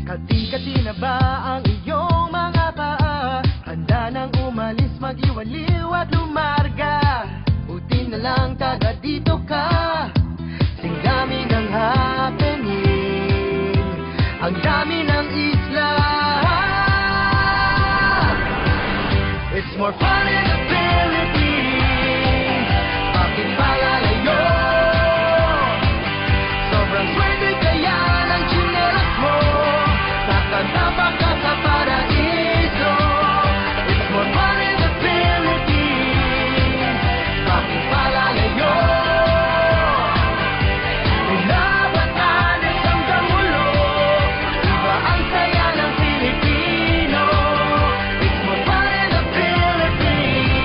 Kati-kati na ba ang iyong mga paa? Handa nang umalis, mag-iwaliw at lumarga. Buti na lang taga dito ka. Singgami ng happening, ang dami ng isla. It's more fun in the Philippines. Bakit pa lalayo? Sobrang swerte kaya ng tsinelas mo. Nakatapa ka sa paraiso. It's more fun in the Philippines. Bakit pa lalayo? Mula Batanes hanggang Mulo, iba ang saya ng Pilipino. It's more fun in the Philippines.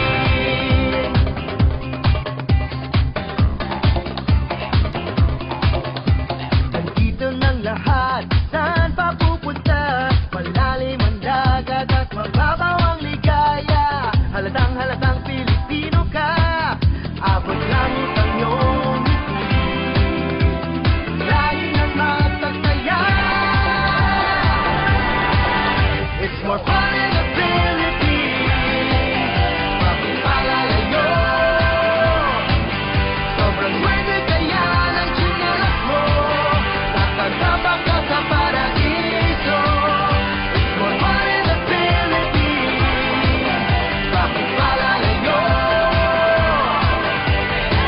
Nandito ng lahat, saan pa pupunta? Malalim ang dagat at mababaw ang ligaya. Halatang Pilipino ka. Abot langit ang iyong ngiti. Lagi nang magtagsaya. It's more fun in the Philippines. Bakit pa lalayo? Sobrang swerte kaya ng tsinelas mo. Nakatapa ka sa paraiso. It's more fun in the Philippines. Bakit pa lalayo?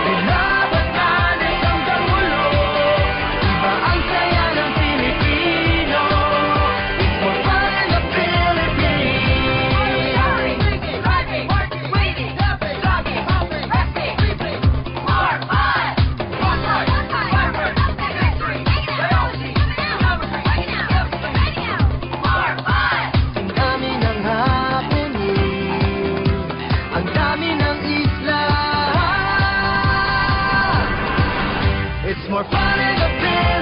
Mula Batanes hanggang Mulo, iba ang saya ng Pilipino. It's more fun in the Philippines. Ang dami ng happening, ang dami ng isla. It's more fun in the Philippines.